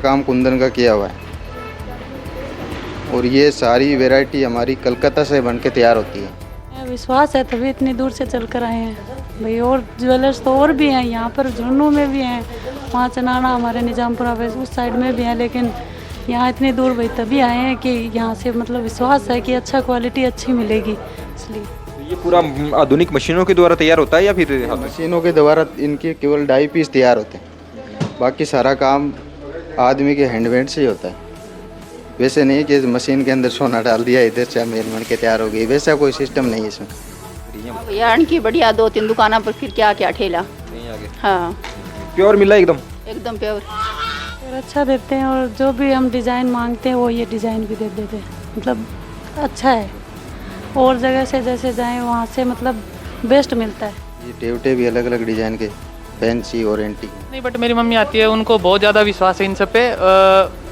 काम कुंदन का किया हुआ है और ये सारी वैरायटी हमारी कलकत्ता से बन के तैयार होती है। विश्वास है तभी इतनी दूर से चल कर आए हैं भाई। और ज्वेलर्स तो और भी हैं यहाँ पर, झुन्नू में भी हैं, वहाँ चनाना हमारे निजामपुरा उस साइड में भी हैं, लेकिन यहाँ इतनी दूर भाई तभी आए हैं कि यहाँ से मतलब विश्वास है कि अच्छा क्वालिटी अच्छी मिलेगी, इसलिए। ये पूरा आधुनिक मशीनों के द्वारा तैयार होता है या फिर मशीनों के द्वारा इनके केवल डाई पीस तैयार होते हैं, बाकी सारा काम आदमी के हैंडमेड से ही होता है। वैसे नहीं कि मशीन के अंदर सोना डाल दिया इधर से मेल बन के तैयार हो गई, वैसा कोई सिस्टम नहीं है इसमें। भैया इनकी बढ़िया 2-3 दुकानों पर फिर क्या क्या ठेला। हाँ प्योर मिला एकदम एकदम प्योर। और अच्छा देते हैं और जो भी हम डिज़ाइन मांगते हैं वो ये डिज़ाइन भी दे देते हैं, मतलब अच्छा है। और जगह से जैसे जाएं वहाँ से मतलब बेस्ट मिलता है। ये टेवटे भी अलग अलग डिज़ाइन के, फैंसी और एंटीक। नहीं बट मेरी मम्मी आती है, उनको बहुत ज़्यादा विश्वास है इन सब पे।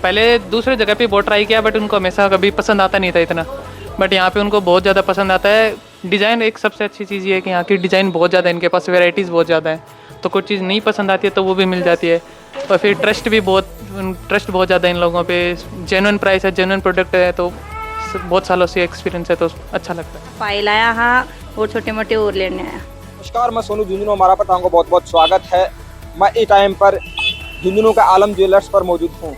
पहले दूसरे जगह पे बहुत ट्राई किया बट उनको हमेशा कभी पसंद आता नहीं था इतना, बट यहाँ पे उनको बहुत ज़्यादा पसंद आता है। डिज़ाइन एक सबसे अच्छी चीज़ ये है कि यहाँ की डिज़ाइन बहुत ज़्यादा है, इनके पास वैरायटीज़ बहुत ज़्यादा है, तो कुछ चीज़ नहीं पसंद आती है तो वो भी मिल जाती है। और फिर ट्रस्ट बहुत ज़्यादा है इन लोगों पे, जेन्युइन प्राइस है, जेन्युइन प्रोडक्ट है, तो बहुत सालों से एक्सपीरियंस है तो अच्छा लगता है। पायल आया हाँ और छोटे मोटे और लेने आया। नमस्कार, मैं सोनू झुंझुनू, हमारा पर आपको बहुत बहुत स्वागत है। मैं इस टाइम पर झुंझुनू का आलम ज्वेलर्स पर मौजूद हूँ।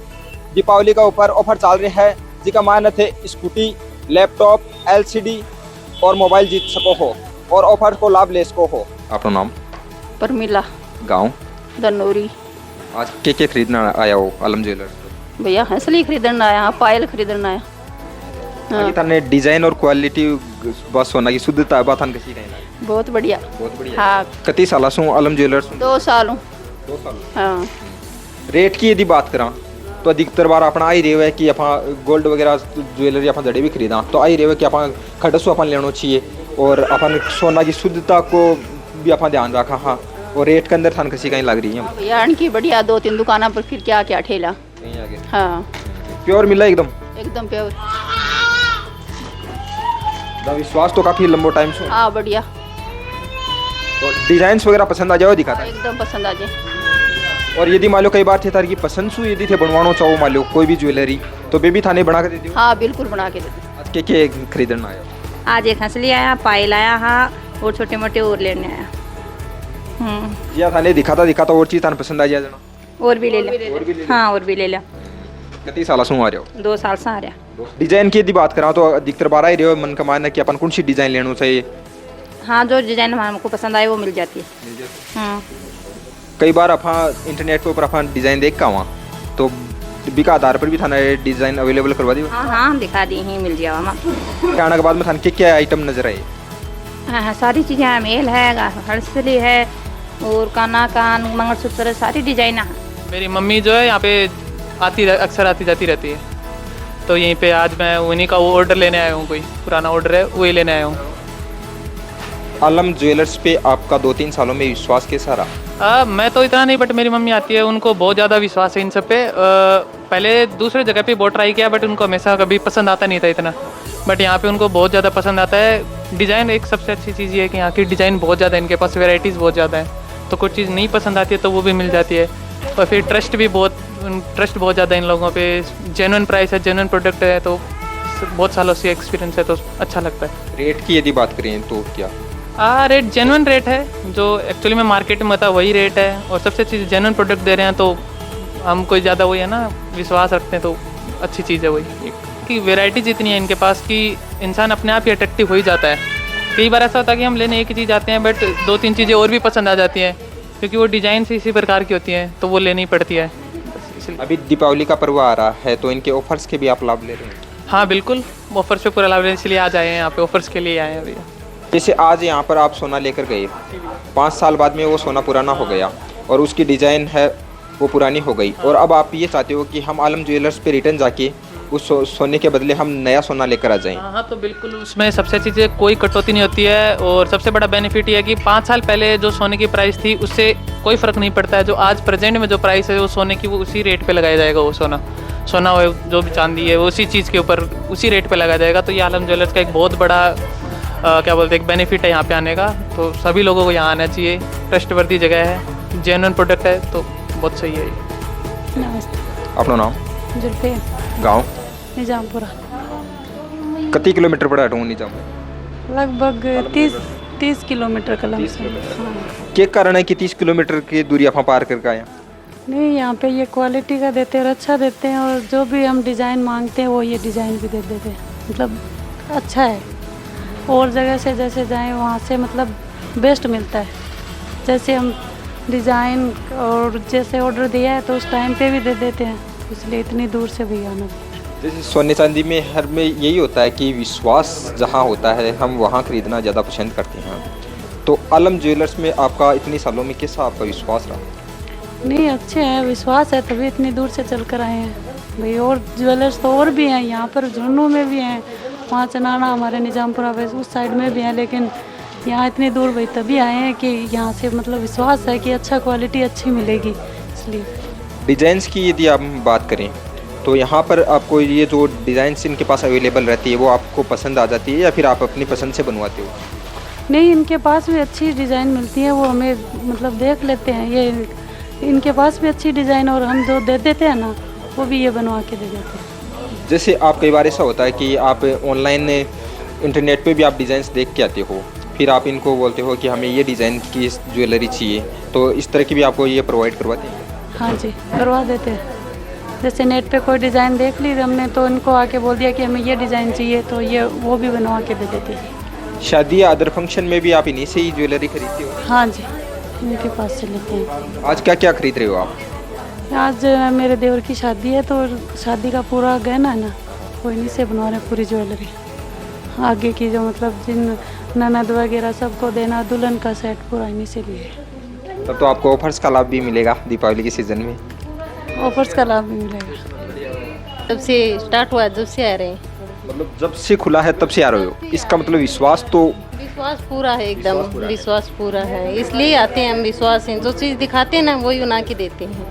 दीपावली का ऊपर ऑफर चल रहे हैं जिसका मायने थे स्कूटी, लैपटॉप, LCD और मोबाइल जीत सको हो और ऑफर को लाभ ले सको हो। अपना नाम? परमिला, गाँव? दनौरी। आज के खरीदना आया हो आलम ज्वेलर्स? भैया हंसली खरीदना आया, पायल खरीदना आया। हाँ। थाने डिजाइन और क्वालिटी बस सोना की शुद्धता बात थाने कैसी कहना? बहुत बढ़िया। बहुत बढ़िया। हाँ कति साल सु आलम ज्वेलर्स? 2 साल हूँ। 2 साल। हाँ। रेट की यदि बात करा तो अधिकतर बार अपना आई रहे है कि अपना गोल्ड वगैरह ज्वेलरी अपन जड़े भी खरीदा तो आई रहे है कि अपन खटसू अपन लेना चाहिए और अपन सोना की शुद्धता को भी अपन ध्यान रखा। हाँ, और रेट के अंदर थान किसी कहीं लग रही है भैया इनकी बढ़िया 2-3 दुकानों पर फिर क्या क्या ठेला। हाँ प्योर मिला एकदम? एकदम प्योर। विश्वास तो काफी लंबो टाइम से। हाँ बढ़िया। तो डिजाइन्स वगैरह पसंद आ जाओ दिखाता है एकदम पसंद आ जाए। और यदि मान लो कई बार थे तार की पसंद सु यदि थे बनवाना चाहो मान लो कोई भी ज्वेलरी तो बेबी थाने बना के दे दियो? हाँ बिल्कुल बना के देते। आज के खरीदना आया? आज एक हंसली आया, पायल आया हाँ और छोटे मोटे और लेने आया। या थाने दिखाता और चीज थाने पसंद आ जाए और भी ले लिया। हाँ और भी ले लिया। कितनी साल सु आ रहे हो? 2 साल से आ रहा। डिजाइन की यदि बात करा तो अधिकतर बार ही रहे हो मन का मानना कि अपन कौन सी डिजाइन लेना चाहिए? हाँ जो डिजाइन हमको पसंद आए वो मिल जाती है। हाँ कई बार अपन इंटरनेट के ऊपर अपन डिजाइन देख का वहाँ तो बिका आधार पर भी थाना डिजाइन अवेलेबल करवा दी? हाँ हाँ हम दिखा दी ही मिल जाओ हम। आने के बाद में थाने क्या आइटम नजर आए? हाँ सारी चीज़ें हैं, मेल है, हंसली है और काना कान मंगलसूत्र सारी डिजाइन है। मेरी मम्मी जो है यहाँ पे अक्सर आती जाती रहती है, तो यहीं पे आज मैं उन्हीं का वो ऑर्डर लेने आया हूँ, कोई पुराना ऑर्डर है वही लेने आया हूँ। आलम ज्वेलर्स पे आपका 2-3 सालों में विश्वास कैसा रहा? मैं तो इतना नहीं बट मेरी मम्मी आती है, उनको बहुत ज़्यादा विश्वास है इन सब पे। पहले दूसरे जगह पे बहुत ट्राई किया बट उनको हमेशा कभी पसंद आता नहीं था इतना, बट यहाँ पे उनको बहुत ज़्यादा पसंद आता है। डिज़ाइन एक सबसे अच्छी चीज़ ये है कि यहाँ की डिज़ाइन बहुत ज़्यादा है, इनके पास वैरायटीज़ बहुत ज़्यादा है, तो कुछ चीज़ नहीं पसंद आती है तो वो भी मिल जाती है। और फिर ट्रस्ट बहुत ज़्यादा है इन लोगों पे, जेन्युइन प्राइस है, जेन्युइन प्रोडक्ट है, तो बहुत सालों से एक्सपीरियंस है तो अच्छा लगता है। रेट की यदि बात करें तो क्या? रेट जेन्युइन रेट है, जो एक्चुअली में मार्केट में था वही रेट है, और सबसे अच्छी जेन्युइन प्रोडक्ट दे रहे हैं तो हम कोई ज़्यादा वही है ना विश्वास रखते हैं, तो अच्छी चीज़ है वही कि वैरायटीज इतनी है इनके पास कि इंसान अपने आप ही अट्रैक्टिव हो ही जाता है। कई बार ऐसा होता है कि हम लेने एक ही चीज़ आते हैं बट 2-3 चीज़ें और भी पसंद आ जाती हैं क्योंकि वो डिज़ाइन से इसी प्रकार की होती हैं तो वो लेनी पड़ती है। अभी दीपावली का पर्व आ रहा है तो इनके ऑफर्स के भी आप लाभ ले रहे हैं? हाँ बिल्कुल, ऑफर्स पे पूरा लाभ लेने इसलिए आज आए हैं यहाँ पे, ऑफर्स के लिए आए हैं भैया। जैसे आज यहाँ पर आप सोना लेकर गए, 5 साल बाद में वो सोना पुराना हो गया और उसकी डिज़ाइन है वो पुरानी हो गई, और अब आप ये चाहते हो कि हम आलम ज्वेलर्स पे रिटर्न जाके उस सोने के बदले हम नया सोना लेकर आ जाएं? हाँ तो बिल्कुल, उसमें सबसे अच्छी चीज़ कोई कटौती नहीं होती है, और सबसे बड़ा बेनिफिट ये है कि 5 साल पहले जो सोने की प्राइस थी उससे कोई फ़र्क नहीं पड़ता है। जो आज प्रेजेंट में जो प्राइस है वो सोने की वो उसी रेट पे लगाया जाएगा, वो सोना जो भी चांदी है वो उसी चीज़ के ऊपर उसी रेट पे लगाया जाएगा। तो ये आलम ज्वेलर्स का एक बहुत बड़ा क्या बोलते हैं एक बेनिफिट है यहाँ पे आने का, तो सभी लोगों को यहाँ आना चाहिए। ट्रस्टवर्दी जगह है, जेन्युइन प्रोडक्ट है, तो बहुत सही है। नमस्ते। अपना नाम जुल्फे गांव निजामपुरा कितनी किलोमीटर पड़ा हटूँ निजाम लगभग 30 किलोमीटर का लमसम। हाँ क्या कारण है कि 30 किलोमीटर की दूरी आप पार करके आया? नहीं, यहाँ पे ये क्वालिटी का देते हैं और अच्छा देते हैं, और जो भी हम डिज़ाइन मांगते हैं वो ये डिज़ाइन भी दे देते हैं। मतलब अच्छा है। और जगह से जैसे जाएं वहाँ से मतलब बेस्ट मिलता है। जैसे हम डिज़ाइन और जैसे ऑर्डर दिया है तो उस टाइम पे भी दे देते हैं, इसलिए इतनी दूर से भी आना। जैसे सोने चांदी में हर में यही होता है कि विश्वास जहाँ होता है हम वहाँ खरीदना ज़्यादा पसंद करते हैं। तो आलम ज्वेलर्स में आपका इतनी सालों में कैसा आपका विश्वास रहा? नहीं, अच्छे हैं, विश्वास है तभी इतनी दूर से चल कर आए हैं भाई। और ज्वेलर्स तो और भी हैं यहाँ पर, झुन्नू में भी हैं, वहाँ चनाना हमारे निजामपुरा वैसे उस साइड में भी हैं, लेकिन यहाँ इतनी दूर भाई तभी आए हैं कि यहाँ से मतलब विश्वास है कि अच्छा क्वालिटी अच्छी मिलेगी, इसलिए। डिज़ाइंस की यदि आप बात करें तो यहाँ पर आपको ये जो डिज़ाइंस इनके पास अवेलेबल रहती है वो आपको पसंद आ जाती है या फिर आप अपनी पसंद से बनवाते हो? नहीं, इनके पास भी अच्छी डिज़ाइन मिलती है, वो हमें मतलब देख लेते हैं। ये इनके पास भी अच्छी डिज़ाइन, और हम जो दे देते हैं ना वो भी ये बनवा के दे देते हैं। जैसे आप कई बार ऐसा होता है कि आप ऑनलाइन इंटरनेट पे भी आप डिज़ाइंस देख के आते हो, फिर आप इनको बोलते हो कि हमें ये डिज़ाइन की ज्वेलरी चाहिए, तो इस तरह की भी आपको ये प्रोवाइड करवाते हैं? हाँ जी, करवा देते हैं। जैसे नेट पे कोई डिज़ाइन देख ली हमने तो इनको आके बोल दिया कि हमें ये डिज़ाइन चाहिए, तो ये वो भी बनवा के दे देते हैं। शादी या अदर फंक्शन में भी आप इन्हीं से ही ज्वेलरी खरीदते हो? हाँ जी, इनके पास से लेते हैं। आज क्या क्या खरीद रहे हो आप? आज मेरे देवर की शादी है, तो शादी का पूरा गहना है ना, वो इन्हीं से बनवा रहे हैं पूरी ज्वेलरी। आगे की जो मतलब जिन ननद वगैरह सबको देना, दुल्हन का सेट पूरा इन्हीं से लिए। तब तो आपको ऑफर्स का लाभ भी मिलेगा दीपावली के सीज़न में। ऑफर्स का लाभ भी मिलेगा। तब से स्टार्ट हुआ, जब से आ रहे हैं। मतलब जब से खुला है तब से आ रहे हो, इसका मतलब विश्वास तो विश्वास पूरा है, एकदम विश्वास पूरा है, इसलिए आते हैं हम। विश्वास है, जो चीज़ दिखाते हैं ना वही बना के देते हैं।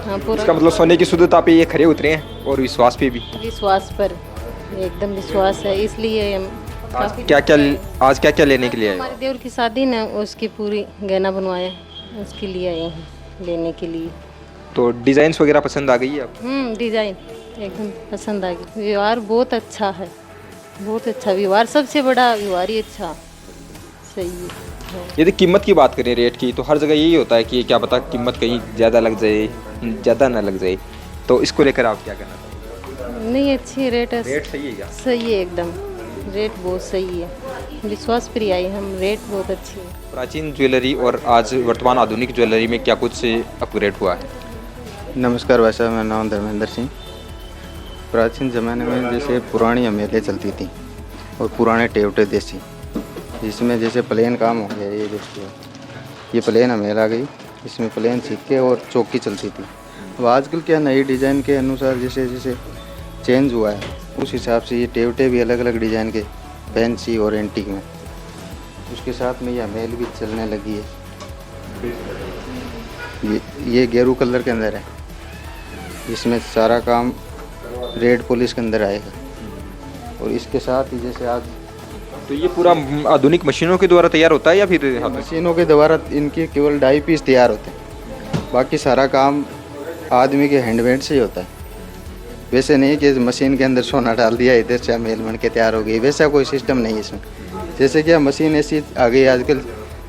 हाँ, पूरा इसका मतलब सोने की शुद्धता पे ये खरे उतरे हैं और विश्वास पे भी। विश्वास पर एकदम विश्वास है, इसलिए हम आज क्या क्या लेने के लिए आए? हमारे देवर की शादी ना, उसकी पूरी गहना बनवाया, उसके लिए आए हैं लेने के लिए। तो डिज़ाइंस वगैरह पसंद आ गई है आपको? डिज़ाइन एकदम पसंद आ गई। व्यवहार बहुत अच्छा है, बहुत अच्छा व्यवहार, सबसे बड़ा व्यवहार ही अच्छा सही है। यदि कीमत की बात करें, रेट की, तो हर जगह यही होता है कि क्या पता कीमत कहीं ज़्यादा लग जाए, ज़्यादा ना लग जाए, तो इसको लेकर आप क्या कहना चाहते नहीं, अच्छी रेट है। रेट सही है क्या? सही है एकदम, रेट बहुत सही है। विश्वास पर आई हम, रेट बहुत अच्छी है। प्राचीन ज्वेलरी और आज वर्तमान आधुनिक ज्वेलरी में क्या कुछ अपग्रेड हुआ है? नमस्कार भाई साहब, मेरा नाम धर्मेंद्र सिंह। प्राचीन ज़माने में जैसे पुरानी अमेलें चलती थी और पुराने टेवटे देसी, जिसमें जैसे प्लेन काम हो गया, ये देखिए ये प्लेन अमेल आ गई, इसमें प्लेन सिक्के और चौकी चलती थी। अब आजकल क्या नई डिज़ाइन के अनुसार जैसे जैसे चेंज हुआ है, उस हिसाब से ये टेवटे भी अलग अलग डिज़ाइन के, फैंसी और एंटीक में। उसके साथ में ये अमेल भी चलने लगी है। ये गेरू कलर के अंदर है, इसमें सारा काम रेड पॉलिश के अंदर आएगा। और इसके साथ ही जैसे आज तो ये पूरा आधुनिक मशीनों के द्वारा तैयार होता है या फिर मशीनों के द्वारा इनके केवल डाई पीस तैयार होते हैं, बाकी सारा काम आदमी के हैंडमेड से ही होता है। वैसे नहीं कि मशीन के अंदर सोना डाल दिया, इधर से मेल बन के तैयार हो गई, वैसा कोई सिस्टम नहीं है इसमें। जैसे कि मशीन ऐसी आ गई आजकल,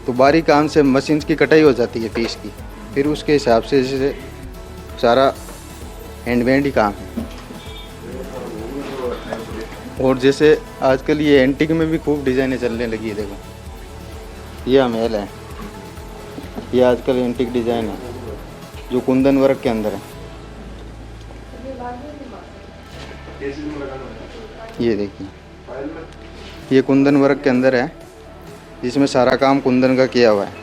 तो बारीक काम से मशीन की कटाई हो जाती है पीस की, फिर उसके हिसाब से जैसे सारा हैंडमेड ही काम है। और जैसे आजकल ये एंटीक में भी खूब डिज़ाइनें चलने लगी है। देखो ये अमेल है, ये आजकल एंटीक डिज़ाइन है जो कुंदन वर्क के अंदर है। ये देखिए ये कुंदन वर्क के अंदर है, जिसमें सारा काम कुंदन का किया हुआ है।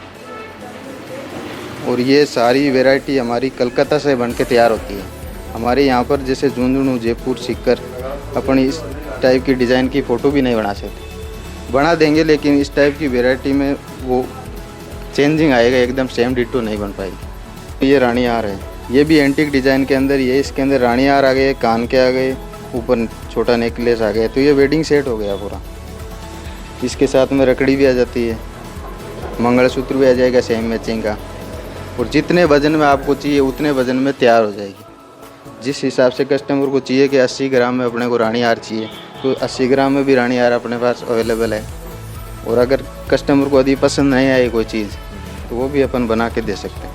और ये सारी वैरायटी हमारी कलकत्ता से बन के तैयार होती है। हमारे यहाँ पर जैसे झुंझुनू, जयपुर, सीकर अपनी इस टाइप की डिज़ाइन की फ़ोटो भी नहीं बना सकते, बना देंगे, लेकिन इस टाइप की वैरायटी में वो चेंजिंग आएगा, एकदम सेम डिट्टो नहीं बन पाएगी। ये रानी हार है, ये भी एंटीक डिज़ाइन के अंदर, ये इसके अंदर रानी हार आ गए, कान के आ गए, ऊपर छोटा नेकलेस आ गया, तो ये वेडिंग सेट हो गया पूरा। इसके साथ में रकड़ी भी आ जाती है, मंगलसूत्र भी आ जाएगा सेम मैचिंग का, और जितने वजन में आपको चाहिए उतने वजन में तैयार हो जाएगी। जिस हिसाब से कस्टमर को चाहिए कि 80 ग्राम में अपने को रानी हार चाहिए, तो 80 ग्राम में भी रानी हार अपने पास अवेलेबल है। और अगर कस्टमर को यदि पसंद नहीं आए कोई चीज़, तो वो भी अपन बना के दे सकते हैं,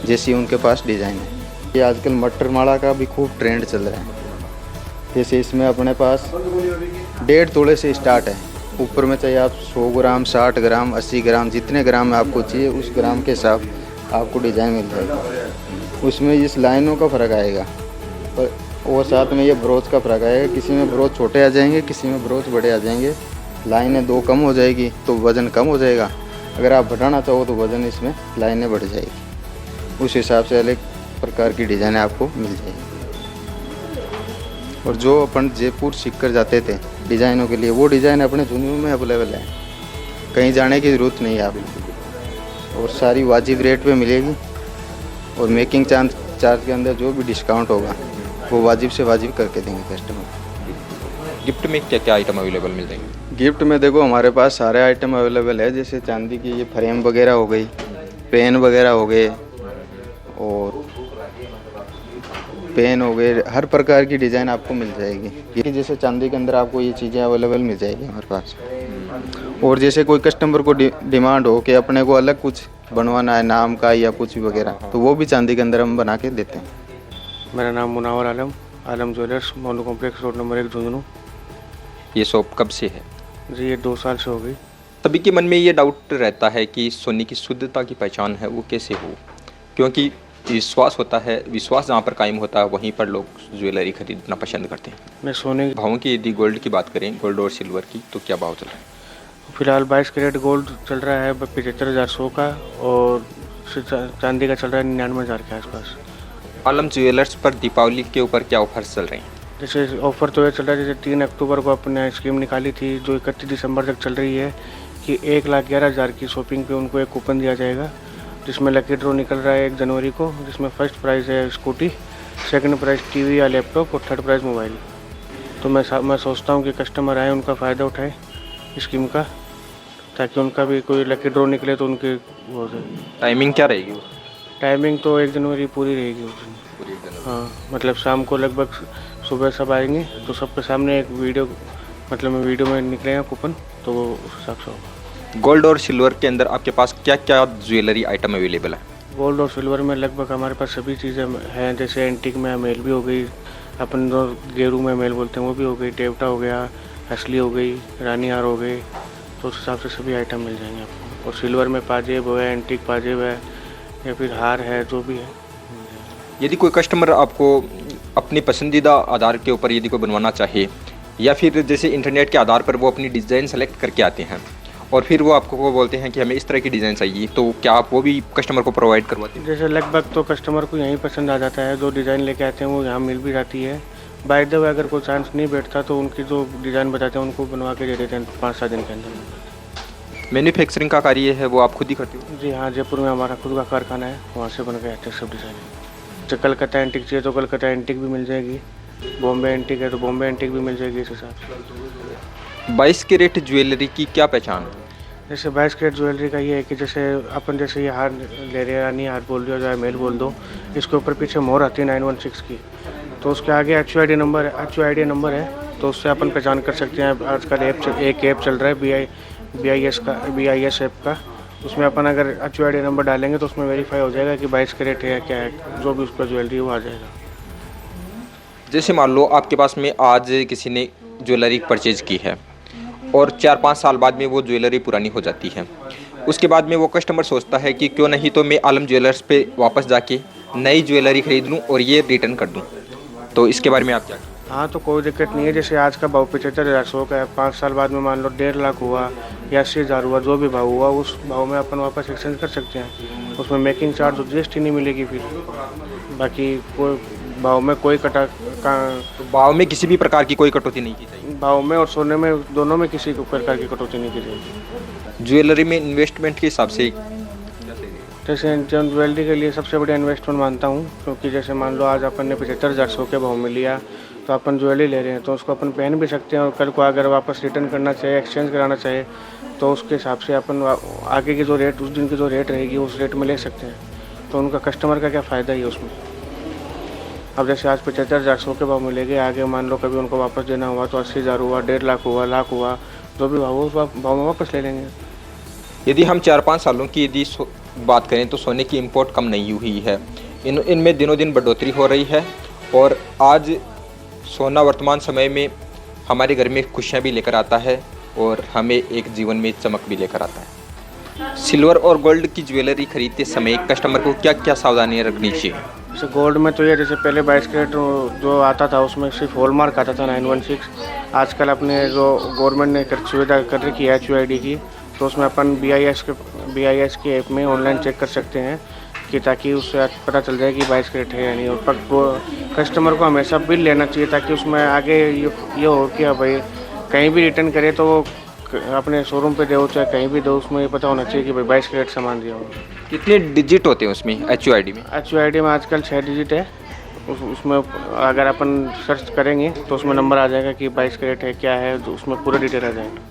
जैसी उनके पास डिज़ाइन है। ये आजकल मटर माला का भी खूब ट्रेंड चल रहा है। जैसे इसमें अपने पास 1.5 तोले से स्टार्ट है, ऊपर में चाहिए आप 100 ग्राम, 60 ग्राम, 80 ग्राम, जितने ग्राम में आपको चाहिए उस ग्राम के हिसाब आपको डिज़ाइन मिल जाएगा। उसमें इस लाइनों का फ़र्क आएगा और साथ में ये ब्रोच का फ़र्क आएगा। किसी में ब्रोच छोटे आ जाएंगे, किसी में ब्रोच बड़े आ जाएंगे। लाइनें 2 कम हो जाएगी तो वज़न कम हो जाएगा। अगर आप बढ़ाना चाहो तो वज़न इसमें लाइनें बढ़ जाएगी। उस हिसाब से अलग प्रकार की डिज़ाइन आपको मिल जाएगी। और जो अपन जयपुर सीख कर जाते थे डिज़ाइनों के लिए, वो डिज़ाइन अपने झुंझुनू में अवेलेबल है, कहीं जाने की ज़रूरत नहीं है आपको। और सारी वाजिब रेट पे मिलेगी। और मेकिंग चार्ज के अंदर जो भी डिस्काउंट होगा वो वाजिब से वाजिब करके देंगे कस्टमर। गिफ्ट में क्या क्या आइटम अवेलेबल मिल जाएंगे? गिफ्ट में देखो हमारे पास सारे आइटम अवेलेबल है। जैसे चांदी की ये फ्रेम वगैरह हो गई, पेन वगैरह हो गए, और पेन हो गए, हर प्रकार की डिज़ाइन आपको मिल जाएगी। ये जैसे चांदी के अंदर आपको ये चीज़ें अवेलेबल मिल जाएगी हमारे पास। और जैसे कोई कस्टमर को डिमांड हो कि अपने को अलग कुछ बनवाना है नाम का या कुछ भी वगैरह, तो वो भी चांदी के अंदर हम बना के देते हैं। मेरा नाम Munawar Alam, Alam jewellers, Monu complex, road number 1, Jhunjhunu. ये शॉप कब से है? जी ये 2 साल से हो गई। सभी के मन में ये डाउट रहता है कि सोने की शुद्धता की पहचान है वो कैसे हो, क्योंकि विश्वास होता है, विश्वास जहाँ पर कायम होता है वहीं पर लोग ज्वेलरी खरीदना पसंद करते हैं। मैं सोने भावों की यदि गोल्ड की बात करें, गोल्ड और सिल्वर की, तो क्या भाव चल रहा है? फिलहाल 22 कैरेट गोल्ड चल रहा है 75,100 का, और चांदी का चल रहा है 99,000 के आसपास। आलम ज्वेलर्स पर दीपावली के ऊपर क्या ऑफर्स चल रहे हैं? जैसे ऑफ़र तो ये चल रहा है, जैसे 3 अक्टूबर को अपने स्कीम निकाली थी जो 31 दिसंबर तक चल रही है कि 1,11,000 की शॉपिंग पे उनको एक कूपन दिया जाएगा, जिसमें लकी ड्रॉ निकल रहा है 1 जनवरी को, जिसमें फर्स्ट प्राइज़ है स्कूटी, सेकंड प्राइज़ टीवी या लैपटॉप, और थर्ड प्राइज़ मोबाइल। तो मैं सोचता हूँ कि कस्टमर आए उनका फ़ायदा उठाए स्कीम का, ताकि उनका भी कोई लकी ड्रॉ निकले तो उनके वो हो जाए। टाइमिंग क्या रहेगी? टाइमिंग तो 1 जनवरी पूरी रहेगी उस दिन। हाँ, मतलब शाम को लगभग सुबह सब आएंगे तो सबके सामने एक वीडियो, मतलब वीडियो में निकलेगा कूपन, तो वो उस हिसाब से होगा। गोल्ड और सिल्वर के अंदर आपके पास क्या क्या ज्वेलरी आइटम अवेलेबल है? गोल्ड और सिल्वर में लगभग हमारे पास सभी चीज़ें हैं। जैसे एंटीक में मेल भी हो गई, अपन जो गेरू में मेल बोलते हैं वो भी हो गई, टेवटा हो गया, असली हो गई, रानी हार हो गई, तो उस हिसाब से सभी आइटम मिल जाएंगे आपको। और सिल्वर में पाजेब है, एंटीक पाजेब है, या फिर हार है, जो भी है। यदि कोई कस्टमर आपको अपनी पसंदीदा आधार के ऊपर यदि कोई बनवाना चाहे, या फिर जैसे इंटरनेट के आधार पर वो अपनी डिज़ाइन सेलेक्ट करके आते हैं और फिर वो आपको वो बोलते हैं कि हमें इस तरह की डिज़ाइन चाहिए, तो क्या आप वो भी कस्टमर को प्रोवाइड करवाते हैं? जैसे लगभग तो कस्टमर को यहीं पसंद आ जाता है, जो डिज़ाइन लेके आते हैं वो यहाँ मिल भी जाती है। बाय द वे अगर कोई चांस नहीं बैठता तो उनकी जो डिज़ाइन बताते हैं उनको बनवा के दे देते हैं 5-7 दिन के अंदर। मैन्युफैक्चरिंग का कार्य है वो आप खुद ही करते हो? जी हाँ, जयपुर में हमारा खुद का कारखाना है, वहाँ से बन के आते हैं सब डिज़ाइन। जो कलकत्ता एंटिक चाहिए तो कलकत्ता एंटिक भी मिल जाएगी, बॉम्बे एंटिक है तो बॉम्बे एंटिक भी मिल जाएगी इस हिसाब से। 22 कैरेट ज्वेलरी की क्या पहचान है? जैसे 22 कैरेट ज्वेलरी का ये है कि जैसे अपन जैसे ये हार ले रहे हैं, रानी हार बोल रही हो या मेल बोल दो, इसके ऊपर पीछे मोहर आती है 916 की, तो उसके आगे HUID नंबर है, तो उससे अपन पहचान कर सकते हैं। आजकल एक ऐप चल रहा है BIS ऐप का, उसमें अपन अगर HUID नंबर डालेंगे तो उसमें वेरीफाई हो जाएगा कि 22 कैरेट है या क्या है, जो भी उस पर ज्वेलरी वो आ जाएगा। जैसे मान लो आपके पास में आज किसी ने ज्वेलरी परचेज की है और 4-5 साल बाद में वो ज्वेलरी पुरानी हो जाती है, उसके बाद में वो कस्टमर सोचता है कि क्यों नहीं तो मैं आलम ज्वेलर्स पे वापस जाके नई ज्वेलरी खरीद लूँ और ये रिटर्न कर दूँ, तो इसके बारे में आप क्या? हाँ, तो कोई दिक्कत नहीं है। जैसे आज का भाव 75,100 का है, 5 साल बाद में मान लो 1.5 लाख हुआ या 80,000 हुआ, जो भी भाव हुआ उस भाव में अपन वापस एक्सचेंज कर सकते हैं। उसमें मेकिंग चार्ज और GST नहीं मिलेगी फिर। बाकी कोई भाव में कोई तो भाव में किसी भी प्रकार की कोई कटौती नहीं की जाएगी? भाव में और सोने में दोनों में किसी प्रकार की कटौती नहीं की जाएगी। ज्वेलरी में इन्वेस्टमेंट के हिसाब से जैसे ज्वेलरी के लिए सबसे बढ़िया इन्वेस्टमेंट मानता हूँ, क्योंकि जैसे मान लो आज अपन ने 75,100 के भाव में लिया, तो अपन ज्वेलरी ले रहे हैं तो उसको अपन पहन भी सकते हैं, और कल को अगर वापस रिटर्न करना चाहिए, एक्सचेंज कराना चाहिए, तो उसके हिसाब से अपन आगे की जो रेट, उस दिन की जो रेट रहेगी उस रेट में ले सकते हैं। तो उनका कस्टमर का क्या फ़ायदा ही है उसमें। अब जैसे आज 75,000 100 के भाव मिलेंगे, आगे मान लो कभी उनको वापस देना हुआ तो 80,000 हुआ, 1.5 लाख हुआ, लाख हुआ, जो भी हुआ वो उस भाव में वापस ले लेंगे। यदि हम 4-5 सालों की यदि बात करें तो सोने की इंपोर्ट कम नहीं हुई है, इनमें दिनों दिन बढ़ोतरी हो रही है और आज सोना वर्तमान समय में हमारे घर में खुशियाँ भी लेकर आता है और हमें एक जीवन में चमक भी लेकर आता है। सिल्वर और गोल्ड की ज्वेलरी खरीदते समय कस्टमर को क्या क्या सावधानियाँ रखनी चाहिए? जैसे गोल्ड में तो ये जैसे पहले 22 कैरेट जो आता था उसमें सिर्फ हॉलमार्क आता था 916। आजकल अपने जो गवर्नमेंट ने सुविधा कर रखी है HUID की, तो उसमें अपन BIS के ऐप में ऑनलाइन चेक कर सकते हैं कि ताकि उससे पता चल जाए कि 22 कैरेट है या नहीं। और कस्टमर को हमेशा बिल लेना चाहिए ताकि उसमें आगे ये हो कि भाई कहीं भी रिटर्न करे तो वो अपने शोरूम पे दो चाहे कहीं भी दो, उसमें ये पता होना चाहिए कि भाई 22 कैरेट सामान दिया होगा। कितने डिजिट होते हैं उसमें HUID में? HUID में आजकल 6 डिजिट है। उसमें अगर अपन सर्च करेंगे तो उसमें नंबर आ जाएगा कि 22 कैरेट है क्या है, तो उसमें पूरा डिटेल आ जाएगा।